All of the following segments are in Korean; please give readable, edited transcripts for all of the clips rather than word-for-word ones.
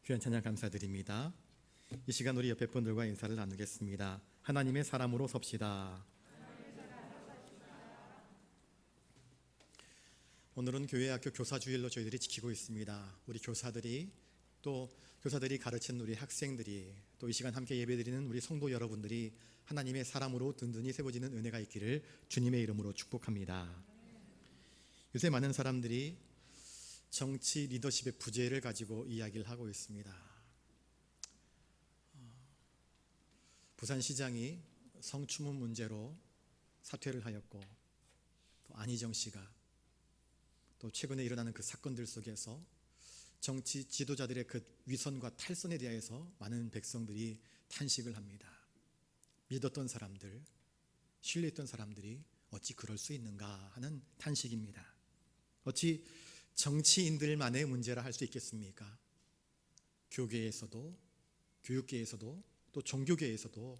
귀한 찬양 감사드립니다. 이 시간 우리 옆에 분들과 인사를 나누겠습니다. 하나님의 사람으로 섭시다. 오늘은 교회학교 교사주일로 저희들이 지키고 있습니다. 우리 교사들이 또 교사들이 가르치는 우리 학생들이 또 이 시간 함께 예배드리는 우리 성도 여러분들이 하나님의 사람으로 든든히 세워지는 은혜가 있기를 주님의 이름으로 축복합니다. 요새 많은 사람들이 정치 리더십의 부재를 가지고 이야기를 하고 있습니다. 부산시장이 성추문 문제로 사퇴를 하였고, 또 안희정 씨가 또 최근에 일어나는 그 사건들 속에서 정치 지도자들의 그 위선과 탈선에 대해서 많은 백성들이 탄식을 합니다. 믿었던 사람들, 신뢰했던 사람들이 어찌 그럴 수 있는가 하는 탄식입니다. 어찌 정치인들만의 문제라 할 수 있겠습니까? 교계에서도, 교육계에서도, 또 종교계에서도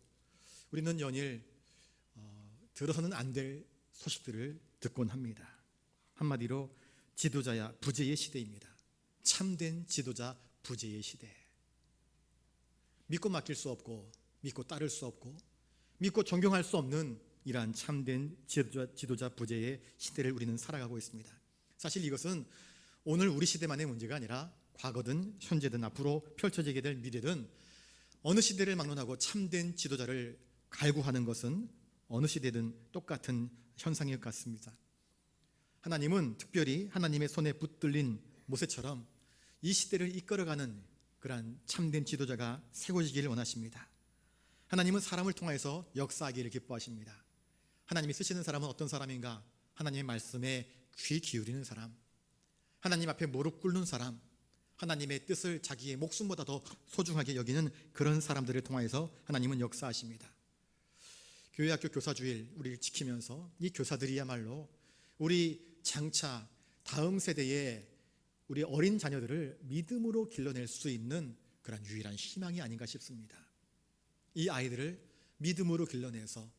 우리는 연일 들어서는 안 될 소식들을 듣곤 합니다. 한마디로 지도자야 부재의 시대입니다. 참된 지도자 부재의 시대. 믿고 맡길 수 없고, 믿고 따를 수 없고, 믿고 존경할 수 없는 이러한 참된 지도자 부재의 시대를 우리는 살아가고 있습니다. 사실 이것은 오늘 우리 시대만의 문제가 아니라 과거든 현재든 앞으로 펼쳐지게 될 미래든 어느 시대를 막론하고 참된 지도자를 갈구하는 것은 어느 시대든 똑같은 현상일 것 같습니다. 하나님은 특별히 하나님의 손에 붙들린 모세처럼 이 시대를 이끌어가는 그러한 참된 지도자가 세워지기를 원하십니다. 하나님은 사람을 통해서 역사하기를 기뻐하십니다. 하나님이 쓰시는 사람은 어떤 사람인가? 하나님의 말씀에 귀 기울이는 사람, 하나님 앞에 무릎 꿇는 사람, 하나님의 뜻을 자기의 목숨보다 더 소중하게 여기는 그런 사람들을 통해서 하나님은 역사하십니다. 교회학교 교사주일 우리를 지키면서 이 교사들이야말로 우리 장차 다음 세대의 우리 어린 자녀들을 믿음으로 길러낼 수 있는 그런 유일한 희망이 아닌가 싶습니다. 이 아이들을 믿음으로 길러내서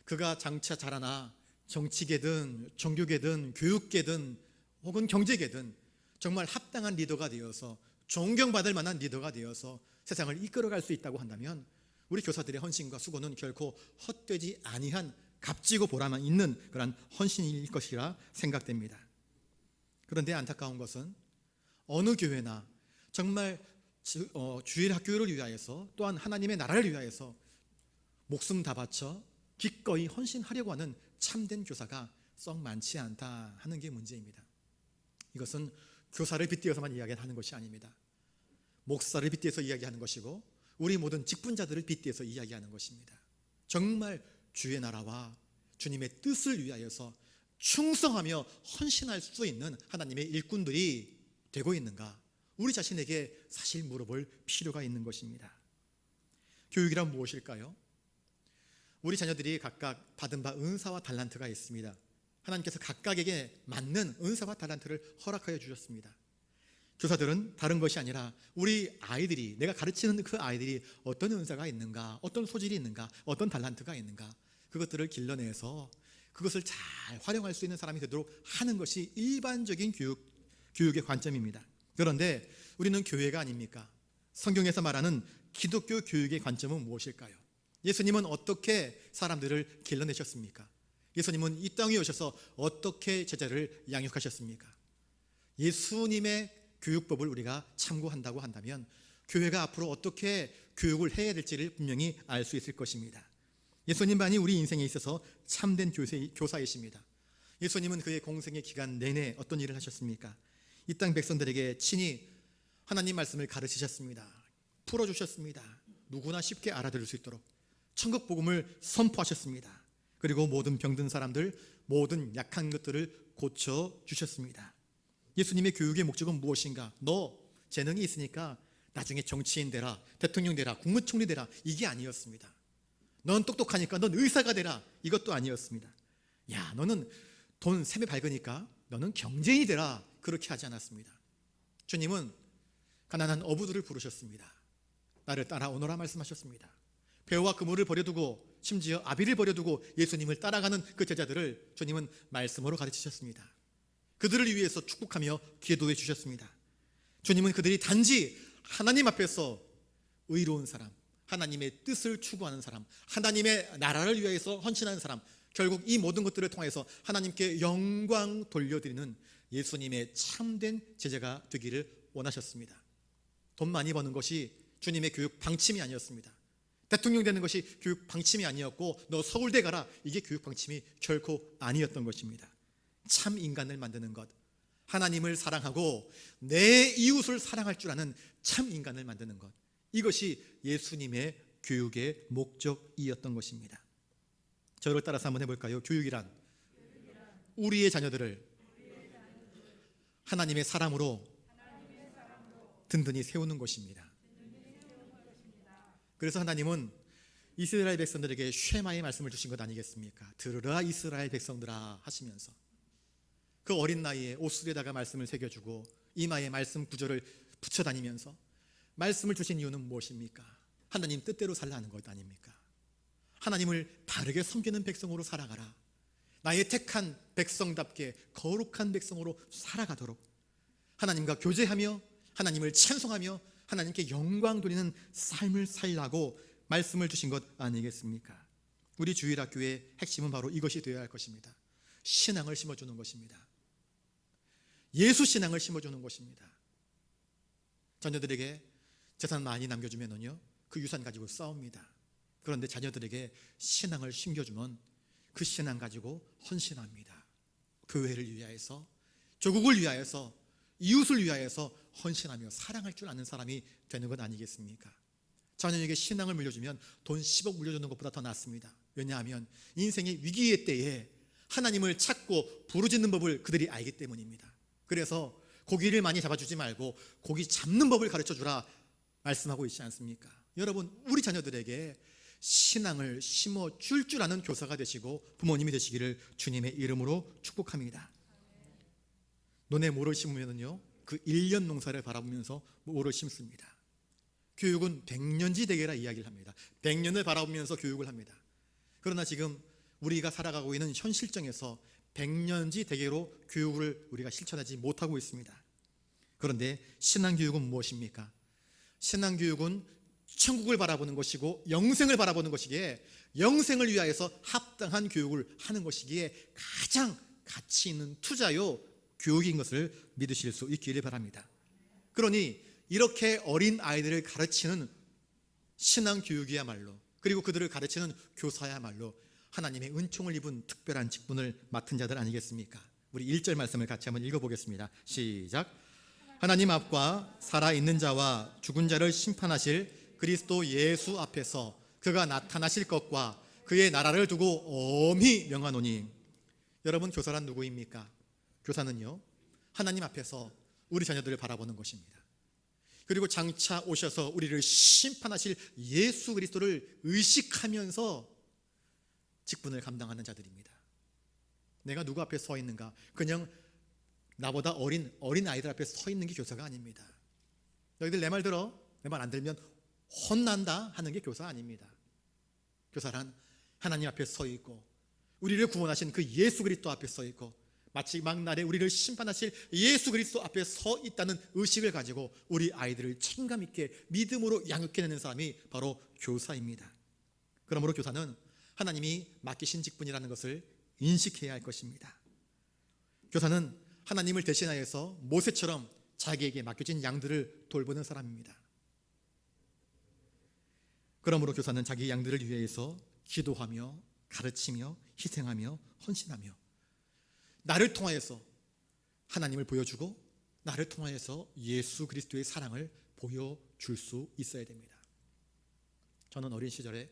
그가 장차 자라나 정치계든 종교계든 교육계든 혹은 경제계든 정말 합당한 리더가 되어서 존경받을 만한 리더가 되어서 세상을 이끌어갈 수 있다고 한다면 우리 교사들의 헌신과 수고는 결코 헛되지 아니한 값지고 보람만 있는 그런 헌신일 것이라 생각됩니다. 그런데 안타까운 것은 어느 교회나 정말 주일 학교를 위하여서 또한 하나님의 나라를 위하여서 목숨 다 바쳐 기꺼이 헌신하려고 하는 참된 교사가 썩 많지 않다 하는 게 문제입니다. 이것은 교사를 빗대어서만 이야기하는 것이 아닙니다. 목사를 빗대어서 이야기하는 것이고 우리 모든 직분자들을 빗대어서 이야기하는 것입니다. 정말 주의 나라와 주님의 뜻을 위하여서 충성하며 헌신할 수 있는 하나님의 일꾼들이 되고 있는가? 우리 자신에게 사실 물어볼 필요가 있는 것입니다. 교육이란 무엇일까요? 우리 자녀들이 각각 받은 바 은사와 달란트가 있습니다. 하나님께서 각각에게 맞는 은사와 달란트를 허락하여 주셨습니다. 교사들은 다른 것이 아니라 우리 아이들이, 내가 가르치는 그 아이들이 어떤 은사가 있는가, 어떤 소질이 있는가, 어떤 달란트가 있는가, 그것들을 길러내서 그것을 잘 활용할 수 있는 사람이 되도록 하는 것이 일반적인 교육의 관점입니다. 그런데 우리는 교회가 아닙니까? 성경에서 말하는 기독교 교육의 관점은 무엇일까요? 예수님은 어떻게 사람들을 길러내셨습니까? 예수님은 이 땅에 오셔서 어떻게 제자를 양육하셨습니까? 예수님의 교육법을 우리가 참고한다고 한다면 교회가 앞으로 어떻게 교육을 해야 될지를 분명히 알 수 있을 것입니다. 예수님만이 우리 인생에 있어서 참된 교사이십니다. 예수님은 그의 공생의 기간 내내 어떤 일을 하셨습니까? 이 땅 백성들에게 친히 하나님 말씀을 가르치셨습니다. 풀어주셨습니다. 누구나 쉽게 알아들을 수 있도록 천국 복음을 선포하셨습니다. 그리고 모든 병든 사람들, 모든 약한 것들을 고쳐주셨습니다. 예수님의 교육의 목적은 무엇인가? 너 재능이 있으니까 나중에 정치인 되라, 대통령 되라, 국무총리 되라, 이게 아니었습니다. 넌 똑똑하니까 넌 의사가 되라, 이것도 아니었습니다. 야, 너는 돈 셈에 밝으니까 너는 경제인이 되라, 그렇게 하지 않았습니다. 주님은 가난한 어부들을 부르셨습니다. 나를 따라오너라 말씀하셨습니다. 배와 그물을 버려두고 심지어 아비를 버려두고 예수님을 따라가는 그 제자들을 주님은 말씀으로 가르치셨습니다. 그들을 위해서 축복하며 기도해 주셨습니다. 주님은 그들이 단지 하나님 앞에서 의로운 사람, 하나님의 뜻을 추구하는 사람, 하나님의 나라를 위해서 헌신하는 사람, 결국 이 모든 것들을 통해서 하나님께 영광 돌려드리는 예수님의 참된 제자가 되기를 원하셨습니다. 돈 많이 버는 것이 주님의 교육 방침이 아니었습니다. 대통령 되는 것이 교육 방침이 아니었고, 너 서울대 가라, 이게 교육 방침이 결코 아니었던 것입니다. 참 인간을 만드는 것, 하나님을 사랑하고 내 이웃을 사랑할 줄 아는 참 인간을 만드는 것, 이것이 예수님의 교육의 목적이었던 것입니다. 저를 따라서 한번 해볼까요? 교육이란 우리의 자녀들을 하나님의 사람으로 든든히 세우는 것입니다. 그래서 하나님은 이스라엘 백성들에게 쉐마의 말씀을 주신 것 아니겠습니까? 들으라 이스라엘 백성들아 하시면서 그 어린 나이에 옷술에다가 말씀을 새겨주고 이마에 말씀 구절을 붙여다니면서 말씀을 주신 이유는 무엇입니까? 하나님 뜻대로 살라는 것 아닙니까? 하나님을 바르게 섬기는 백성으로 살아가라, 나의 택한 백성답게 거룩한 백성으로 살아가도록 하나님과 교제하며 하나님을 찬송하며 하나님께 영광 돌리는 삶을 살라고 말씀을 주신 것 아니겠습니까? 우리 주일학교의 핵심은 바로 이것이 되어야 할 것입니다. 신앙을 심어주는 것입니다. 예수 신앙을 심어주는 것입니다. 자녀들에게 재산 많이 남겨주면요, 그 유산 가지고 싸웁니다. 그런데 자녀들에게 신앙을 심겨주면 그 신앙 가지고 헌신합니다. 교회를 위하여서, 조국을 위하여서, 이웃을 위하여서 헌신하며 사랑할 줄 아는 사람이 되는 것 아니겠습니까? 자녀에게 신앙을 물려주면 돈 10억 물려주는 것보다 더 낫습니다. 왜냐하면 인생의 위기의 때에 하나님을 찾고 부르짖는 법을 그들이 알기 때문입니다. 그래서 고기를 많이 잡아주지 말고 고기 잡는 법을 가르쳐주라 말씀하고 있지 않습니까? 여러분, 우리 자녀들에게 신앙을 심어줄 줄 아는 교사가 되시고 부모님이 되시기를 주님의 이름으로 축복합니다. 논에 모를 심으면요, 그 1년 농사를 바라보면서 모를 심습니다. 교육은 100년지 되게라 이야기를 합니다. 100년을 바라보면서 교육을 합니다. 그러나 지금 우리가 살아가고 있는 현 실정에서 100년지 대계로 교육을 우리가 실천하지 못하고 있습니다. 그런데 신앙교육은 무엇입니까? 신앙교육은 천국을 바라보는 것이고 영생을 바라보는 것이기에 영생을 위하여서 합당한 교육을 하는 것이기에 가장 가치 있는 투자요 교육인 것을 믿으실 수 있기를 바랍니다. 그러니 이렇게 어린 아이들을 가르치는 신앙교육이야말로, 그리고 그들을 가르치는 교사야말로 하나님의 은총을 입은 특별한 직분을 맡은 자들 아니겠습니까? 우리 1절 말씀을 같이 한번 읽어보겠습니다. 시작. 하나님 앞과 살아있는 자와 죽은 자를 심판하실 그리스도 예수 앞에서 그가 나타나실 것과 그의 나라를 두고 엄히 명하노니. 여러분, 교사란 누구입니까? 교사는요, 하나님 앞에서 우리 자녀들을 바라보는 것입니다. 그리고 장차 오셔서 우리를 심판하실 예수 그리스도를 의식하면서 직분을 감당하는 자들입니다. 내가 누구 앞에 서 있는가? 그냥 나보다 어린 아이들 앞에 서 있는 게 교사가 아닙니다. 너희들 내 말 들어? 내 말 안 들면 혼난다 하는 게 교사 아닙니다. 교사란 하나님 앞에 서 있고 우리를 구원하신 그 예수 그리스도 앞에 서 있고 마치 막날에 우리를 심판하실 예수 그리스도 앞에 서 있다는 의식을 가지고 우리 아이들을 책임감 있게 믿음으로 양육해내는 사람이 바로 교사입니다. 그러므로 교사는 하나님이 맡기신 직분이라는 것을 인식해야 할 것입니다. 교사는 하나님을 대신하여서 모세처럼 자기에게 맡겨진 양들을 돌보는 사람입니다. 그러므로 교사는 자기 양들을 위해서 기도하며 가르치며 희생하며 헌신하며 나를 통하여서 하나님을 보여주고 나를 통하여서 예수 그리스도의 사랑을 보여줄 수 있어야 됩니다. 저는 어린 시절에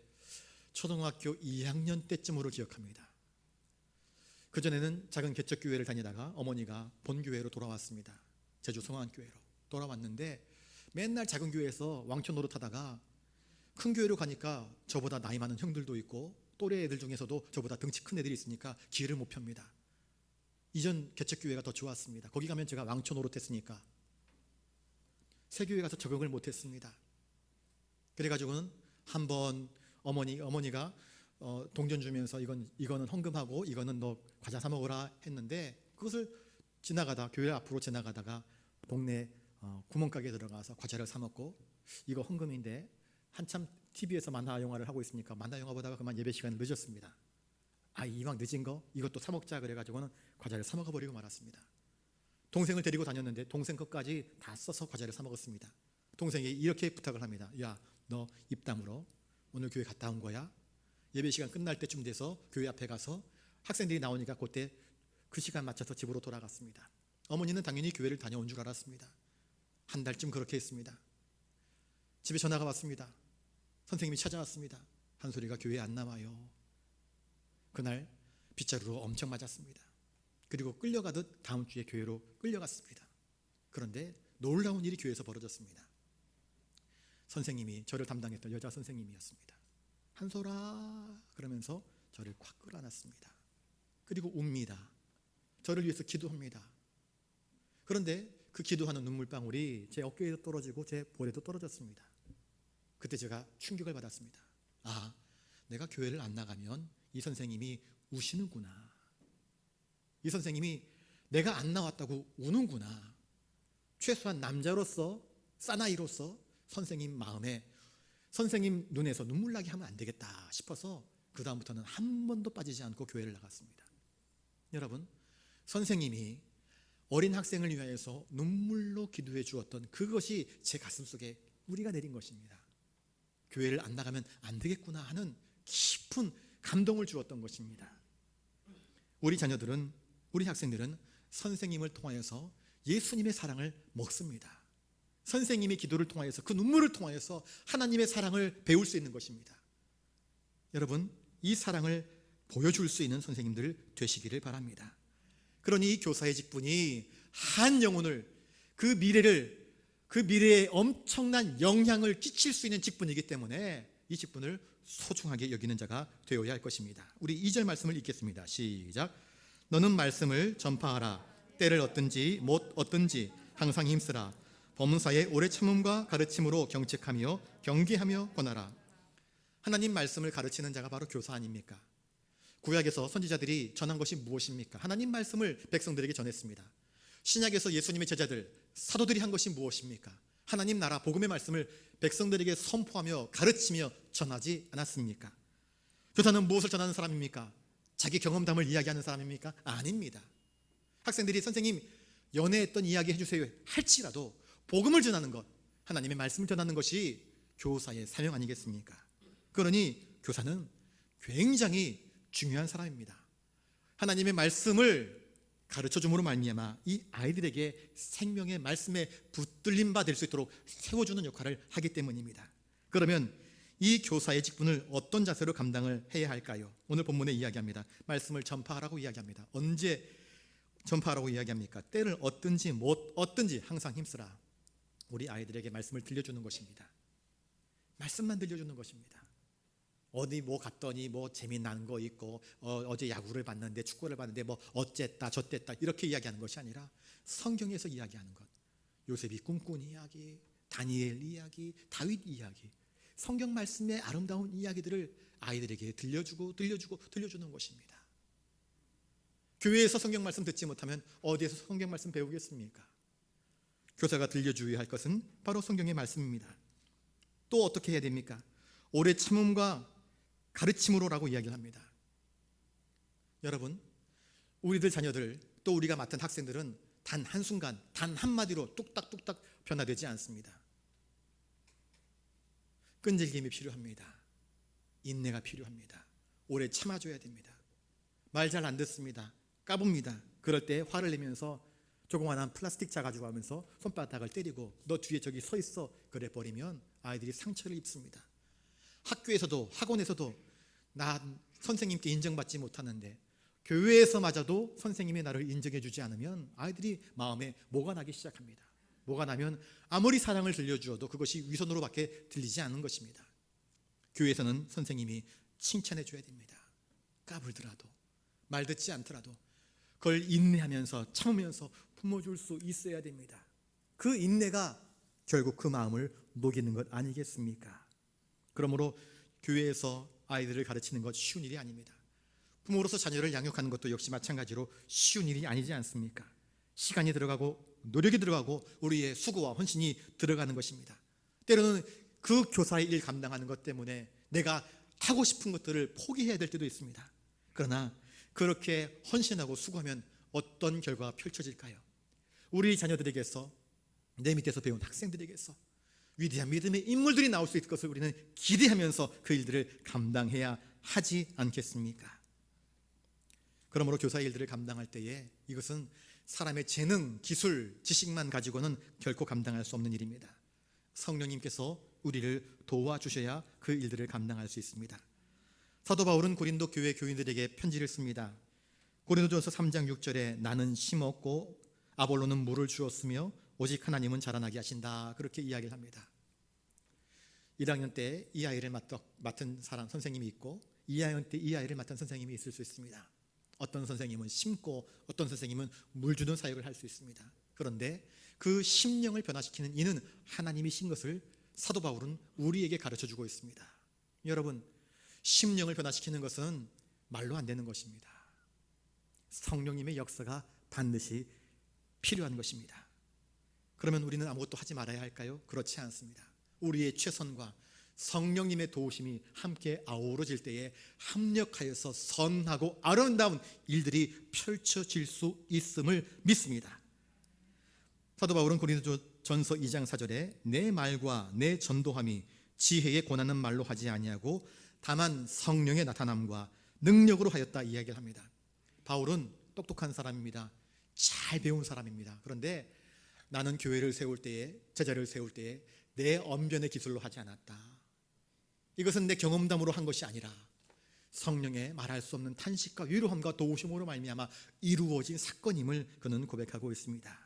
초등학교 2학년 때쯤으로 기억합니다. 그전에는 작은 개척교회를 다니다가 어머니가 본교회로 돌아왔습니다. 제주 성안교회로 돌아왔는데 맨날 작은 교회에서 왕초 노릇하다가 큰 교회로 가니까 저보다 나이 많은 형들도 있고 또래 애들 중에서도 저보다 덩치 큰 애들이 있으니까 기회를 못 펴니다. 이전 개척교회가 더 좋았습니다. 거기 가면 제가 왕초 노릇했으니까. 새 교회 가서 적응을 못했습니다. 그래가지고는 한번 어머니가 동전 주면서 이거는 헌금하고 이거는 너 과자 사 먹으라 했는데 그것을 지나가다 교회 앞으로 지나가다가 동네 구멍가게에 들어가서 과자를 사 먹고 이거 헌금인데 한참 TV에서 만화 영화를 하고 있으니까 만화 영화 보다가 그만 예배 시간이 늦었습니다. 이왕 늦은 거 이것도 사 먹자 그래가지고는 과자를 사 먹어버리고 말았습니다. 동생을 데리고 다녔는데 동생 것까지 다 써서 과자를 사 먹었습니다. 동생이 이렇게 부탁을 합니다. 야, 너 입담으로 오늘 교회 갔다 온 거야? 예배 시간 끝날 때쯤 돼서 교회 앞에 가서 학생들이 나오니까 그때 그 시간 맞춰서 집으로 돌아갔습니다. 어머니는 당연히 교회를 다녀온 줄 알았습니다. 한 달쯤 그렇게 했습니다. 집에 전화가 왔습니다. 선생님이 찾아왔습니다. 한솔이가 교회에 안 나와요. 그날 빗자루로 엄청 맞았습니다. 그리고 끌려가듯 다음 주에 교회로 끌려갔습니다. 그런데 놀라운 일이 교회에서 벌어졌습니다. 선생님이 저를 담당했던 여자 선생님이었습니다. 한솔아 그러면서 저를 콱 끌어안았습니다. 그리고 웁니다. 저를 위해서 기도합니다. 그런데 그 기도하는 눈물방울이 제 어깨에도 떨어지고 제 볼에도 떨어졌습니다. 그때 제가 충격을 받았습니다. 내가 교회를 안 나가면 이 선생님이 우시는구나. 이 선생님이 내가 안 나왔다고 우는구나. 최소한 남자로서 사나이로서 선생님 마음에 선생님 눈에서 눈물 나게 하면 안 되겠다 싶어서 그 다음부터는 한 번도 빠지지 않고 교회를 나갔습니다. 여러분, 선생님이 어린 학생을 위하여서 눈물로 기도해 주었던 그것이 제 가슴속에 뿌리가 내린 것입니다. 교회를 안 나가면 안 되겠구나 하는 깊은 감동을 주었던 것입니다. 우리 자녀들은, 우리 학생들은 선생님을 통하여서 예수님의 사랑을 먹습니다. 선생님의 기도를 통하여서 그 눈물을 통하여서 하나님의 사랑을 배울 수 있는 것입니다. 여러분, 이 사랑을 보여줄 수 있는 선생님들 되시기를 바랍니다. 그러니 이 교사의 직분이 한 영혼을, 그 미래에 엄청난 영향을 끼칠 수 있는 직분이기 때문에 이 직분을 소중하게 여기는 자가 되어야 할 것입니다. 우리 2절 말씀을 읽겠습니다. 시작. 너는 말씀을 전파하라. 때를 얻든지 못 얻든지 항상 힘쓰라. 범사에 오래 참음과 가르침으로 경책하며 경계하며 권하라. 하나님 말씀을 가르치는 자가 바로 교사 아닙니까? 구약에서 선지자들이 전한 것이 무엇입니까? 하나님 말씀을 백성들에게 전했습니다. 신약에서 예수님의 제자들, 사도들이 한 것이 무엇입니까? 하나님 나라 복음의 말씀을 백성들에게 선포하며 가르치며 전하지 않았습니까? 교사는 무엇을 전하는 사람입니까? 자기 경험담을 이야기하는 사람입니까? 아닙니다. 학생들이 선생님 연애했던 이야기 해주세요 할지라도 복음을 전하는 것, 하나님의 말씀을 전하는 것이 교사의 사명 아니겠습니까? 그러니 교사는 굉장히 중요한 사람입니다. 하나님의 말씀을 가르쳐줌으로 말미암아 이 아이들에게 생명의 말씀에 붙들림 바 될 수 있도록 세워주는 역할을 하기 때문입니다. 그러면 이 교사의 직분을 어떤 자세로 감당을 해야 할까요? 오늘 본문에 이야기합니다. 말씀을 전파하라고 이야기합니다. 언제 전파하라고 이야기합니까? 때를 얻든지 못 얻든지 항상 힘쓰라. 우리 아이들에게 말씀을 들려주는 것입니다. 말씀만 들려주는 것입니다. 어디 뭐 갔더니 뭐 재미난 거 있고 어제 야구를 봤는데 축구를 봤는데 뭐 어쨌다 저쨌다 이렇게 이야기하는 것이 아니라 성경에서 이야기하는 것, 요셉이 꿈꾼 이야기, 다니엘 이야기, 다윗 이야기, 성경 말씀의 아름다운 이야기들을 아이들에게 들려주는 것입니다. 교회에서 성경 말씀 듣지 못하면 어디에서 성경 말씀 배우겠습니까? 교사가 들려주어야 할 것은 바로 성경의 말씀입니다. 또 어떻게 해야 됩니까? 오래 참음과 가르침으로라고 이야기를 합니다. 여러분, 우리들 자녀들 또 우리가 맡은 학생들은 단 한순간 단 한마디로 뚝딱뚝딱 변화되지 않습니다. 끈질김이 필요합니다. 인내가 필요합니다. 오래 참아줘야 됩니다. 말 잘 안 듣습니다. 까붑니다. 그럴 때 화를 내면서 조그만한 플라스틱 자 가지고 하면서 손바닥을 때리고 너 뒤에 저기 서 있어 그래 버리면 아이들이 상처를 입습니다. 학교에서도 학원에서도 나 선생님께 인정받지 못하는데 교회에서마저도 선생님이 나를 인정해 주지 않으면 아이들이 마음에 뭐가 나기 시작합니다. 뭐가 나면 아무리 사랑을 들려주어도 그것이 위선으로밖에 들리지 않는 것입니다. 교회에서는 선생님이 칭찬해 줘야 됩니다. 까불더라도 말 듣지 않더라도 그걸 인내하면서 참으면서 품어줄 수 있어야 됩니다. 그 인내가 결국 그 마음을 녹이는 것 아니겠습니까? 그러므로 교회에서 아이들을 가르치는 것 쉬운 일이 아닙니다. 부모로서 자녀를 양육하는 것도 역시 마찬가지로 쉬운 일이 아니지 않습니까? 시간이 들어가고 노력이 들어가고 우리의 수고와 헌신이 들어가는 것입니다. 때로는 그 교사의 일 감당하는 것 때문에 내가 하고 싶은 것들을 포기해야 될 때도 있습니다. 그러나 그렇게 헌신하고 수고하면 어떤 결과가 펼쳐질까요? 우리 자녀들에게서, 내 밑에서 배운 학생들에게서 위대한 믿음의 인물들이 나올 수 있을 것을 우리는 기대하면서 그 일들을 감당해야 하지 않겠습니까? 그러므로 교사의 일들을 감당할 때에 이것은 사람의 재능, 기술, 지식만 가지고는 결코 감당할 수 없는 일입니다. 성령님께서 우리를 도와주셔야 그 일들을 감당할 수 있습니다. 사도 바울은 고린도 교회 교인들에게 편지를 씁니다. 고린도전서 3장 6절에 나는 심었고 아볼로는 물을 주었으며 오직 하나님은 자라나게 하신다, 그렇게 이야기를 합니다. 1학년 때 이 아이를 맡은 사람, 선생님이 있고 2학년 때 이 아이를 맡은 선생님이 있을 수 있습니다. 어떤 선생님은 심고 어떤 선생님은 물 주는 사역을 할 수 있습니다. 그런데 그 심령을 변화시키는 이는 하나님이신 것을 사도 바울은 우리에게 가르쳐주고 있습니다. 여러분, 심령을 변화시키는 것은 말로 안 되는 것입니다. 성령님의 역사가 반드시 필요한 것입니다. 그러면 우리는 아무것도 하지 말아야 할까요? 그렇지 않습니다. 우리의 최선과 성령님의 도우심이 함께 아우러질 때에 합력하여서 선하고 아름다운 일들이 펼쳐질 수 있음을 믿습니다. 사도 바울은 고린도전서 2장 4절에 내 말과 내 전도함이 지혜에 권하는 말로 하지 아니하고 다만 성령의 나타남과 능력으로 하였다 이야기를 합니다. 바울은 똑똑한 사람입니다. 잘 배운 사람입니다. 그런데 나는 교회를 세울 때에, 제자를 세울 때에 내 언변의 기술로 하지 않았다. 이것은 내 경험담으로 한 것이 아니라 성령의 말할 수 없는 탄식과 위로함과 도우심으로 말미암아 이루어진 사건임을 그는 고백하고 있습니다.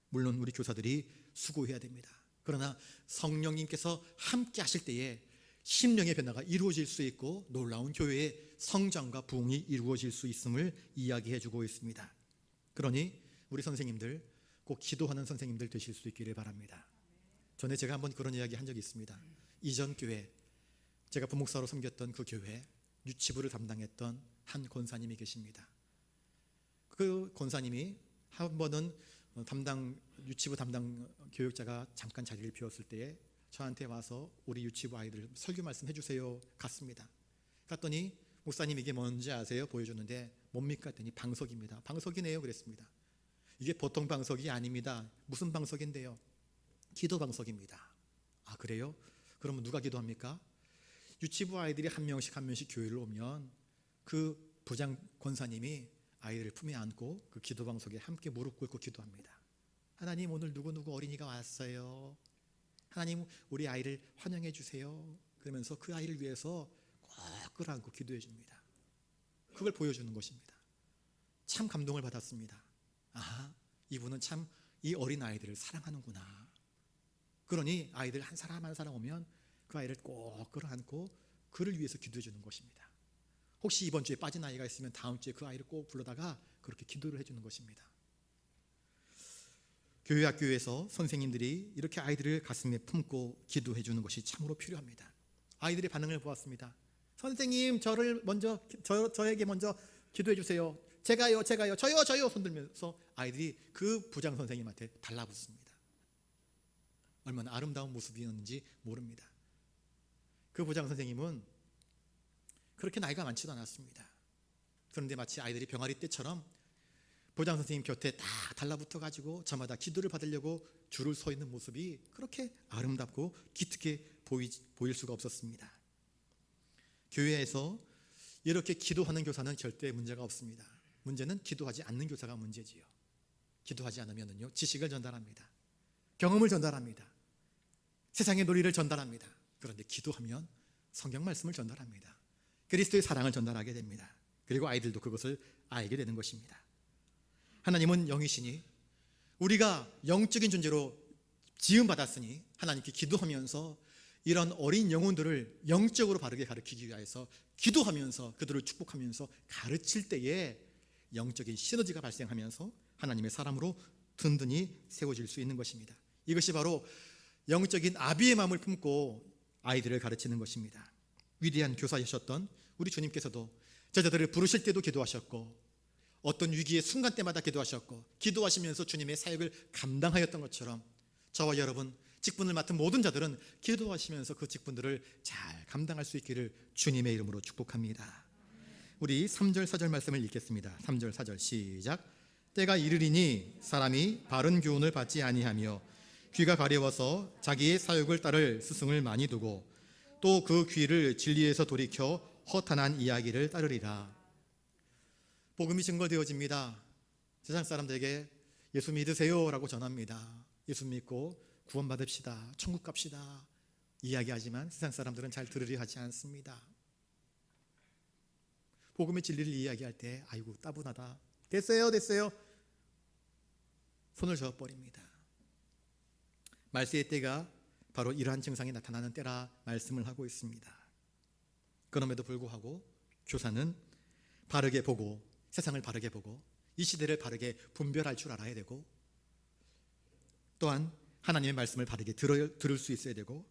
물론 우리 교사들이 수고해야 됩니다. 그러나 성령님께서 함께 하실 때에 심령의 변화가 이루어질 수 있고 놀라운 교회의 성장과 부흥이 이루어질 수 있음을 이야기해 주고 있습니다. 그러니 우리 선생님들, 꼭 기도하는 선생님들 되실 수 있기를 바랍니다. 전에 제가 한번 그런 이야기 한 적이 있습니다. 이전 교회, 제가 부목사로 섬겼던 그 교회 유치부를 담당했던 한 권사님이 계십니다. 그 권사님이 한 번은 유치부 담당 교육자가 잠깐 자리를 비웠을 때에 저한테 와서 우리 유치부 아이들 설교 말씀 해주세요 갔습니다. 갔더니 목사님 이게 뭔지 아세요? 보여줬는데 뭡니까? 했더니 방석입니다. 방석이네요 그랬습니다. 이게 보통 방석이 아닙니다. 무슨 방석인데요? 기도 방석입니다. 아 그래요? 그러면 누가 기도합니까? 유치부 아이들이 한 명씩 교회를 오면 그 부장 권사님이 아이들을 품에 안고 그 기도 방석에 함께 무릎 꿇고 기도합니다. 하나님 오늘 누구누구 어린이가 왔어요. 하나님 우리 아이를 환영해 주세요. 그러면서 그 아이를 위해서 꼭 끌어안고 기도해 줍니다. 그걸 보여주는 것입니다. 참 감동을 받았습니다. 아, 이분은 참 이 어린 아이들을 사랑하는구나. 그러니 아이들 한 사람 한 사람 오면 그 아이를 꼭 끌어안고 그를 위해서 기도해 주는 것입니다. 혹시 이번 주에 빠진 아이가 있으면 다음 주에 그 아이를 꼭 불러다가 그렇게 기도를 해주는 것입니다. 교회 학교에서 선생님들이 이렇게 아이들을 가슴에 품고 기도해 주는 것이 참으로 필요합니다. 아이들의 반응을 보았습니다. 선생님 저에게 먼저 기도해 주세요. 제가요 저요 손들면서 아이들이 그 부장 선생님한테 달라붙습니다. 얼마나 아름다운 모습이었는지 모릅니다. 그 부장 선생님은 그렇게 나이가 많지도 않았습니다. 그런데 마치 아이들이 병아리 때처럼 부장 선생님 곁에 딱 달라붙어 가지고 저마다 기도를 받으려고 줄을 서 있는 모습이 그렇게 아름답고 기특해 보일 수가 없었습니다. 교회에서 이렇게 기도하는 교사는 절대 문제가 없습니다. 문제는 기도하지 않는 교사가 문제지요. 기도하지 않으면요 지식을 전달합니다. 경험을 전달합니다. 세상의 논리를 전달합니다. 그런데 기도하면 성경 말씀을 전달합니다. 그리스도의 사랑을 전달하게 됩니다. 그리고 아이들도 그것을 알게 되는 것입니다. 하나님은 영이시니 우리가 영적인 존재로 지음받았으니 하나님께 기도하면서 이런 어린 영혼들을 영적으로 바르게 가르치기 위해서 기도하면서 그들을 축복하면서 가르칠 때에 영적인 시너지가 발생하면서 하나님의 사람으로 든든히 세워질 수 있는 것입니다. 이것이 바로 영적인 아비의 마음을 품고 아이들을 가르치는 것입니다. 위대한 교사이셨던 우리 주님께서도 제자들을 부르실 때도 기도하셨고 어떤 위기의 순간 때마다 기도하셨고 기도하시면서 주님의 사역을 감당하였던 것처럼 저와 여러분 직분을 맡은 모든 자들은 기도하시면서 그 직분들을 잘 감당할 수 있기를 주님의 이름으로 축복합니다. 우리 3절 4절 말씀을 읽겠습니다. 3절 4절 시작. 때가 이르리니 사람이 바른 교훈을 받지 아니하며 귀가 가려워서 자기의 사욕을 따를 스승을 많이 두고 또 그 귀를 진리에서 돌이켜 허탄한 이야기를 따르리라. 복음이 증거되어집니다. 세상 사람들에게 예수 믿으세요 라고 전합니다. 예수 믿고 구원받읍시다, 천국 갑시다 이야기하지만 세상 사람들은 잘 들으려 하지 않습니다. 복음의 진리를 이야기할 때 아이고 따분하다, 됐어요 손을 저어버립니다. 말세의 때가 바로 이러한 증상이 나타나는 때라 말씀을 하고 있습니다. 그럼에도 불구하고 교사는 바르게 보고 세상을 바르게 보고 이 시대를 바르게 분별할 줄 알아야 되고 또한 하나님의 말씀을 바르게 들을 수 있어야 되고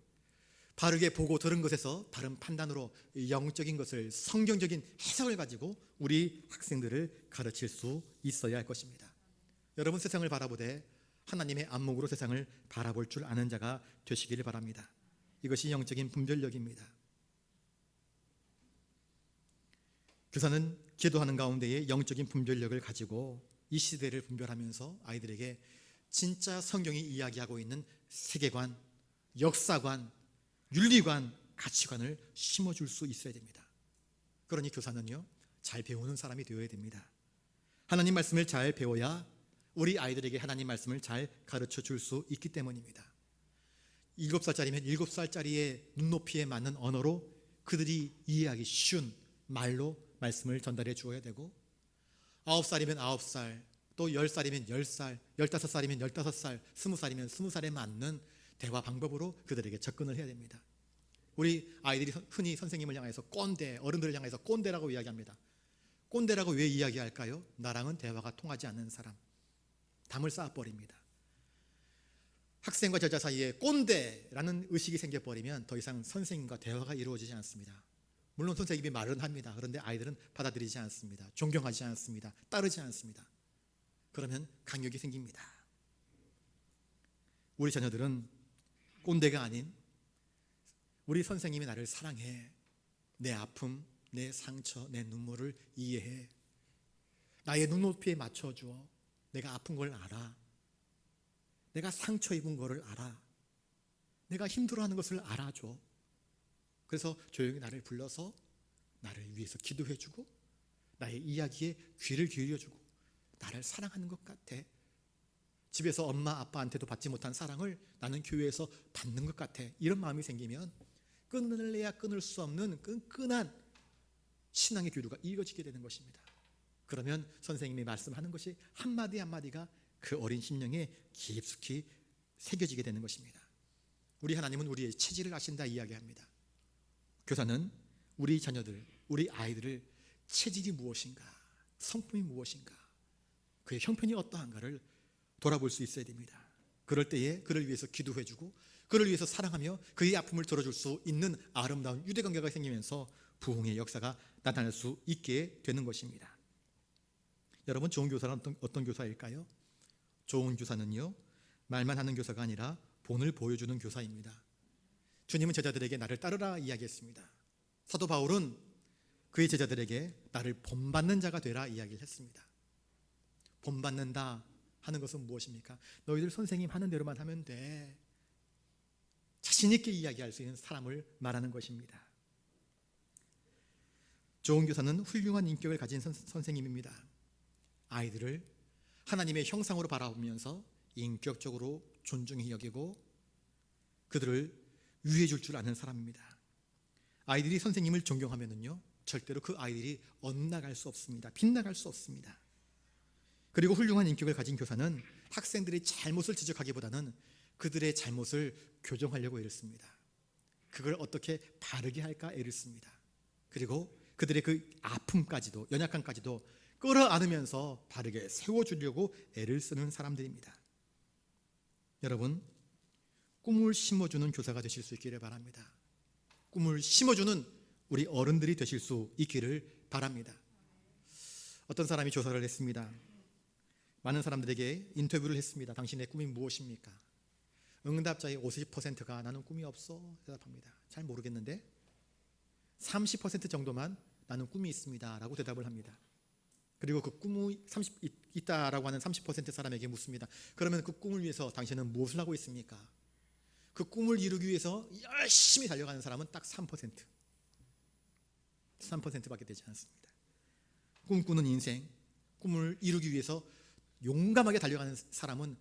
바르게 보고 들은 것에서 바른 판단으로 영적인 것을 성경적인 해석을 가지고 우리 학생들을 가르칠 수 있어야 할 것입니다. 여러분 세상을 바라보되 하나님의 안목으로 세상을 바라볼 줄 아는 자가 되시기를 바랍니다. 이것이 영적인 분별력입니다. 교사는 기도하는 가운데에 영적인 분별력을 가지고 이 시대를 분별하면서 아이들에게 진짜 성경이 이야기하고 있는 세계관, 역사관, 윤리관, 가치관을 심어줄 수 있어야 됩니다. 그러니 교사는요 잘 배우는 사람이 되어야 됩니다. 하나님 말씀을 잘 배워야 우리 아이들에게 하나님 말씀을 잘 가르쳐 줄 수 있기 때문입니다. 7살짜리면 7살짜리의 눈높이에 맞는 언어로 그들이 이해하기 쉬운 말로 말씀을 전달해 주어야 되고 9살이면 9살, 또 10살이면 10살, 15살이면 15살, 20살이면 20살에 맞는 대화 방법으로 그들에게 접근을 해야 됩니다. 우리 아이들이 흔히 선생님을 향해서 꼰대, 어른들을 향해서 꼰대라고 이야기합니다. 꼰대라고 왜 이야기할까요? 나랑은 대화가 통하지 않는 사람, 담을 쌓아버립니다. 학생과 제자 사이에 꼰대라는 의식이 생겨버리면 더 이상 선생님과 대화가 이루어지지 않습니다. 물론 선생님이 말은 합니다. 그런데 아이들은 받아들이지 않습니다. 존경하지 않습니다. 따르지 않습니다. 그러면 강력이 생깁니다. 우리 자녀들은 꼰대가 아닌 우리 선생님이 나를 사랑해, 내 아픔, 내 상처, 내 눈물을 이해해, 나의 눈높이에 맞춰주어 내가 아픈 걸 알아, 내가 상처 입은 거를 알아, 내가 힘들어하는 것을 알아줘. 그래서 조용히 나를 불러서 나를 위해서 기도해주고 나의 이야기에 귀를 기울여주고 나를 사랑하는 것 같아. 집에서 엄마 아빠한테도 받지 못한 사랑을 나는 교회에서 받는 것 같아. 이런 마음이 생기면 끊을래야 끊을 수 없는 끈끈한 신앙의 교류가 이어지게 되는 것입니다. 그러면 선생님이 말씀하는 것이 한마디 한마디가 그 어린 심령에 깊숙이 새겨지게 되는 것입니다. 우리 하나님은 우리의 체질을 아신다 이야기합니다. 교사는 우리 자녀들, 우리 아이들을 체질이 무엇인가, 성품이 무엇인가, 그의 형편이 어떠한가를 돌아볼 수 있어야 됩니다. 그럴 때에 그를 위해서 기도해주고 그를 위해서 사랑하며 그의 아픔을 들어줄 수 있는 아름다운 유대관계가 생기면서 부흥의 역사가 나타날 수 있게 되는 것입니다. 여러분 좋은 교사는 어떤 교사일까요? 좋은 교사는요 말만 하는 교사가 아니라 본을 보여주는 교사입니다. 주님은 제자들에게 나를 따르라 이야기했습니다. 사도 바울은 그의 제자들에게 나를 본받는 자가 되라 이야기를 했습니다. 본받는다 하는 것은 무엇입니까? 너희들 선생님 하는 대로만 하면 돼. 자신 있게 이야기할 수 있는 사람을 말하는 것입니다. 좋은 교사는 훌륭한 인격을 가진 선생님입니다. 아이들을 하나님의 형상으로 바라보면서 인격적으로 존중히 여기고 그들을 위해 줄 줄 아는 사람입니다. 아이들이 선생님을 존경하면은요 절대로 그 아이들이 엇나갈 수 없습니다. 빗나갈 수 없습니다. 그리고 훌륭한 인격을 가진 교사는 학생들의 잘못을 지적하기보다는 그들의 잘못을 교정하려고 애를 씁니다. 그걸 어떻게 바르게 할까 애를 씁니다. 그리고 그들의 그 아픔까지도 연약함까지도 끌어안으면서 바르게 세워주려고 애를 쓰는 사람들입니다. 여러분 꿈을 심어주는 교사가 되실 수 있기를 바랍니다. 꿈을 심어주는 우리 어른들이 되실 수 있기를 바랍니다. 어떤 사람이 조사를 했습니다. 많은 사람들에게 인터뷰를 했습니다. 당신의 꿈이 무엇입니까? 응답자의 50%가 나는 꿈이 없어 대답합니다. 잘 모르겠는데 30% 정도만 나는 꿈이 있습니다 라고 대답을 합니다. 그리고 그 꿈이 있다라고 하는 30% 사람에게 묻습니다. 그러면 그 꿈을 위해서 당신은 무엇을 하고 있습니까? 그 꿈을 이루기 위해서 열심히 달려가는 사람은 딱 3%밖에 되지 않습니다. 꿈꾸는 인생, 꿈을 이루기 위해서 용감하게 달려가는 사람은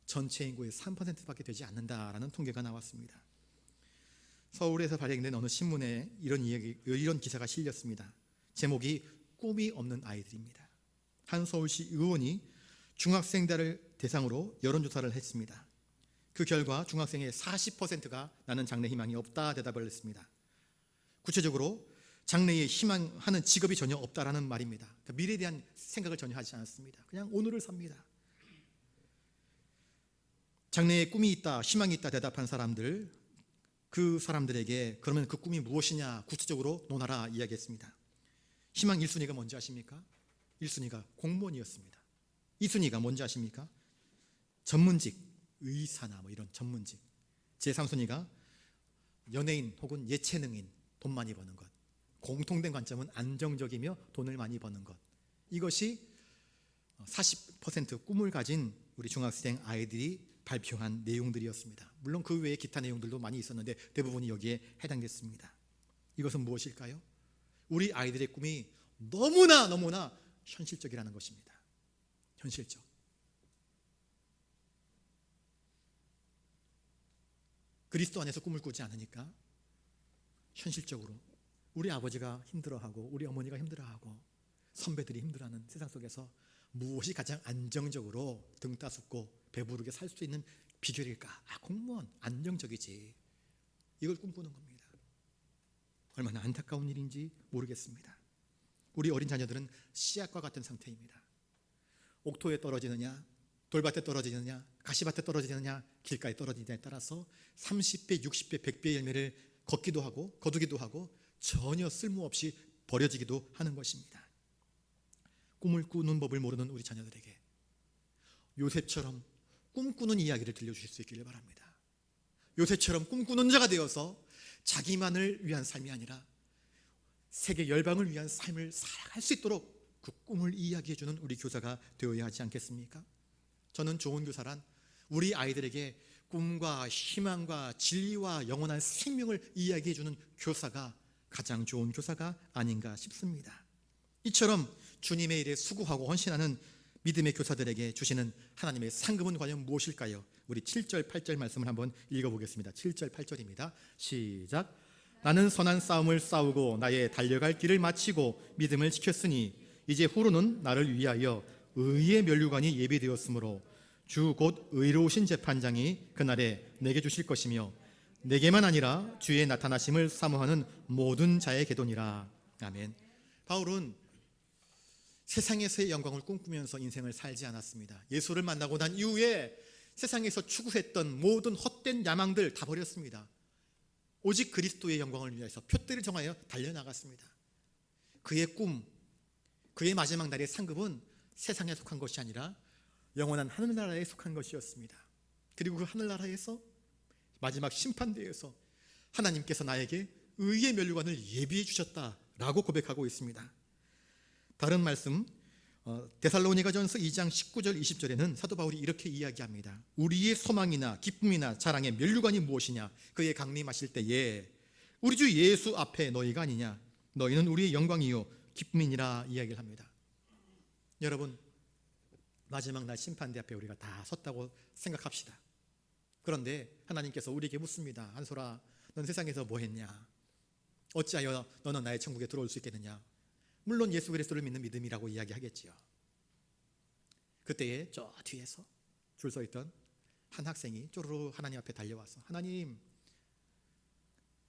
전체 인구의 3%밖에 되지 않는다라는 통계가 나왔습니다. 서울에서 발행된 어느 신문에 이런 기사가 실렸습니다. 제목이 꿈이 없는 아이들입니다. 한 서울시 의원이 중학생들을 대상으로 여론조사를 했습니다. 그 결과 중학생의 40%가 나는 장래 희망이 없다 대답을 했습니다. 구체적으로 장래에 희망하는 직업이 전혀 없다라는 말입니다. 그러니까 미래에 대한 생각을 전혀 하지 않습니다. 그냥 오늘을 삽니다. 장래에 꿈이 있다, 희망이 있다 대답한 사람들, 그 사람들에게 그러면 그 꿈이 무엇이냐 구체적으로 논하라 이야기했습니다. 희망 1순위가 뭔지 아십니까? 1순위가 공무원이었습니다. 2순위가 뭔지 아십니까? 전문직, 의사나 뭐 이런 전문직. 제3순위가 연예인 혹은 예체능인, 돈 많이 버는 것. 공통된 관점은 안정적이며 돈을 많이 버는 것. 이것이 40% 꿈을 가진 우리 중학생 아이들이 발표한 내용들이었습니다. 물론 그 외에 기타 내용들도 많이 있었는데 대부분이 여기에 해당됐습니다. 이것은 무엇일까요? 우리 아이들의 꿈이 너무나 현실적이라는 것입니다. 현실적. 그리스도 안에서 꿈을 꾸지 않으니까 현실적으로 우리 아버지가 힘들어하고 우리 어머니가 힘들어하고 선배들이 힘들어하는 세상 속에서 무엇이 가장 안정적으로 등 따숩고 배부르게 살 수 있는 비결일까? 공무원, 안정적이지. 이걸 꿈꾸는 겁니다. 얼마나 안타까운 일인지 모르겠습니다. 우리 어린 자녀들은 씨앗과 같은 상태입니다. 옥토에 떨어지느냐, 돌밭에 떨어지느냐, 가시밭에 떨어지느냐, 길가에 떨어지느냐에 따라서 30배, 60배, 100배의 열매를 걷기도 하고 거두기도 하고 전혀 쓸모없이 버려지기도 하는 것입니다. 꿈을 꾸는 법을 모르는 우리 자녀들에게 요셉처럼 꿈꾸는 이야기를 들려주실 수 있기를 바랍니다. 요셉처럼 꿈꾸는 자가 되어서 자기만을 위한 삶이 아니라 세계 열방을 위한 삶을 살아갈 수 있도록 그 꿈을 이야기해주는 우리 교사가 되어야 하지 않겠습니까? 저는 좋은 교사란 우리 아이들에게 꿈과 희망과 진리와 영원한 생명을 이야기해주는 교사가 가장 좋은 교사가 아닌가 싶습니다. 이처럼 주님의 일에 수고하고 헌신하는 믿음의 교사들에게 주시는 하나님의 상급은 과연 무엇일까요? 우리 7절 8절 말씀을 한번 읽어보겠습니다. 7절 8절입니다. 시작. 나는 선한 싸움을 싸우고 나의 달려갈 길을 마치고 믿음을 지켰으니 이제 후로는 나를 위하여 의의 면류관이 예비되었으므로 주 곧 의로우신 재판장이 그날에 내게 주실 것이며 내게만 아니라 주의 나타나심을 사모하는 모든 자의 계도니라. 아멘. 바울은 세상에서의 영광을 꿈꾸면서 인생을 살지 않았습니다. 예수를 만나고 난 이후에 세상에서 추구했던 모든 헛된 야망들 다 버렸습니다. 오직 그리스도의 영광을 위해서 표대를 정하여 달려나갔습니다. 그의 꿈, 그의 마지막 날의 상급은 세상에 속한 것이 아니라 영원한 하늘나라에 속한 것이었습니다. 그리고 그 하늘나라에서 마지막 심판대에서 하나님께서 나에게 의의 면류관을 예비해 주셨다라고 고백하고 있습니다. 다른 말씀 데살로니가전서 2장 19절 20절에는 사도 바울이 이렇게 이야기합니다. 우리의 소망이나 기쁨이나 자랑의 면류관이 무엇이냐? 그의 강림하실 때에 우리 주 예수 앞에 너희가 아니냐? 너희는 우리의 영광이요 기쁨이니라 이야기를 합니다. 여러분, 마지막 날 심판대 앞에 우리가 다 섰다고 생각합시다. 그런데 하나님께서 우리에게 묻습니다. 한솔아, 넌 세상에서 뭐 했냐? 어찌하여 너는 나의 천국에 들어올 수 있겠느냐? 물론 예수 그리스도를 믿는 믿음이라고 이야기하겠지요. 그때에 저 뒤에서 줄 서 있던 한 학생이 쪼르르 하나님 앞에 달려와서 하나님,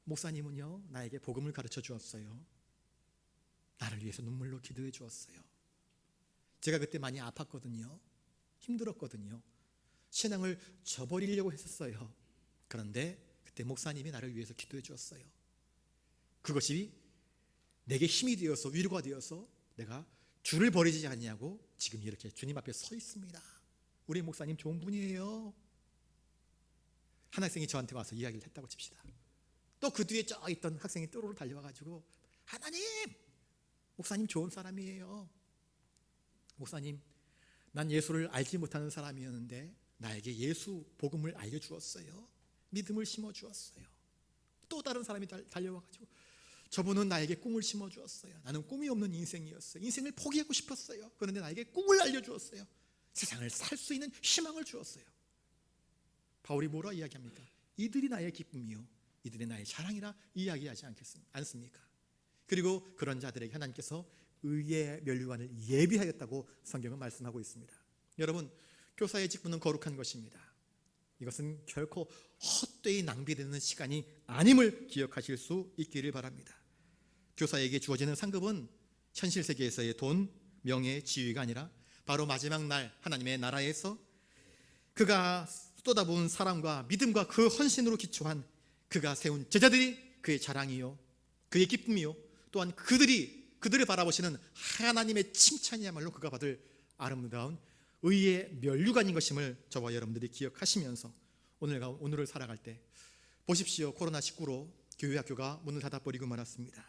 목사님은요 나에게 복음을 가르쳐 주었어요. 나를 위해서 눈물로 기도해 주었어요. 제가 그때 많이 아팠거든요. 힘들었거든요. 신앙을 저버리려고 했었어요. 그런데 그때 목사님이 나를 위해서 기도해 주었어요. 그것이 내게 힘이 되어서 위로가 되어서 내가 줄을 버리지 않냐고 지금 이렇게 주님 앞에 서 있습니다. 우리 목사님 좋은 분이에요. 한 학생이 저한테 와서 이야기를 했다고 칩시다. 또 그 뒤에 저 있던 학생이 또로로 달려와가지고 하나님, 목사님 좋은 사람이에요. 목사님, 난 예수를 알지 못하는 사람이었는데 나에게 예수 복음을 알려주었어요. 믿음을 심어주었어요. 또 다른 사람이 달려와가지고 저분은 나에게 꿈을 심어주었어요. 나는 꿈이 없는 인생이었어요. 인생을 포기하고 싶었어요. 그런데 나에게 꿈을 알려주었어요. 세상을 살 수 있는 희망을 주었어요. 바울이 뭐라 이야기합니까? 이들이 나의 기쁨이요 이들이 나의 자랑이라 이야기하지 않습니까? 그리고 그런 자들에게 하나님께서 의의 면류관을 예비하였다고 성경은 말씀하고 있습니다. 여러분, 교사의 직분은 거룩한 것입니다. 이것은 결코 헛되이 낭비되는 시간이 아님을 기억하실 수 있기를 바랍니다. 교사에게 주어지는 상급은 현실 세계에서의 돈, 명예, 지위가 아니라 바로 마지막 날 하나님의 나라에서 그가 쏟아부은 사랑과 믿음과 그 헌신으로 기초한 그가 세운 제자들이 그의 자랑이요 그의 기쁨이요 또한 그들을 바라보시는 하나님의 칭찬이야말로 그가 받을 아름다운 의의 면류관인 것임을 저와 여러분들이 기억하시면서 오늘을 살아갈 때 보십시오. 코로나19로 교회 학교가 문을 닫아버리고 말았습니다.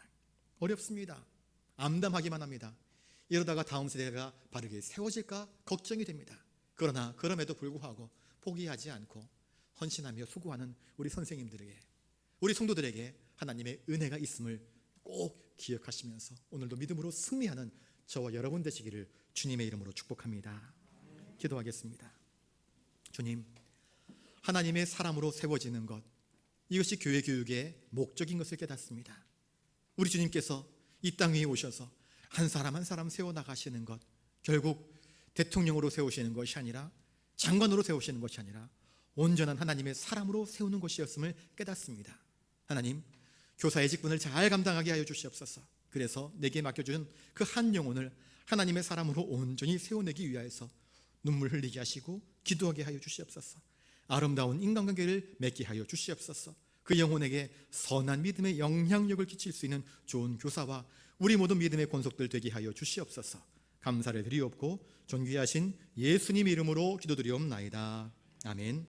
어렵습니다. 암담하기만 합니다. 이러다가 다음 세대가 바르게 세워질까 걱정이 됩니다. 그러나 그럼에도 불구하고 포기하지 않고 헌신하며 수고하는 우리 선생님들에게, 우리 성도들에게 하나님의 은혜가 있음을 꼭 기억하시면서 오늘도 믿음으로 승리하는 저와 여러분 되시기를 주님의 이름으로 축복합니다. 기도하겠습니다. 주님, 하나님의 사람으로 세워지는 것, 이것이 교회 교육의 목적인 것을 깨닫습니다. 우리 주님께서 이 땅 위에 오셔서 한 사람 한 사람 세워나가시는 것, 결국 대통령으로 세우시는 것이 아니라 장관으로 세우시는 것이 아니라 온전한 하나님의 사람으로 세우는 것이었음을 깨닫습니다. 하나님, 교사의 직분을 잘 감당하게 하여 주시옵소서. 그래서 내게 맡겨준 그 한 영혼을 하나님의 사람으로 온전히 세워내기 위하여서 눈물 흘리게 하시고 기도하게 하여 주시옵소서. 아름다운 인간관계를 맺게 하여 주시옵소서. 그 영혼에게 선한 믿음의 영향력을 끼칠 수 있는 좋은 교사와 우리 모든 믿음의 권속들 되게 하여 주시옵소서. 감사를 드리옵고 존귀하신 예수님 이름으로 기도드리옵나이다. 아멘.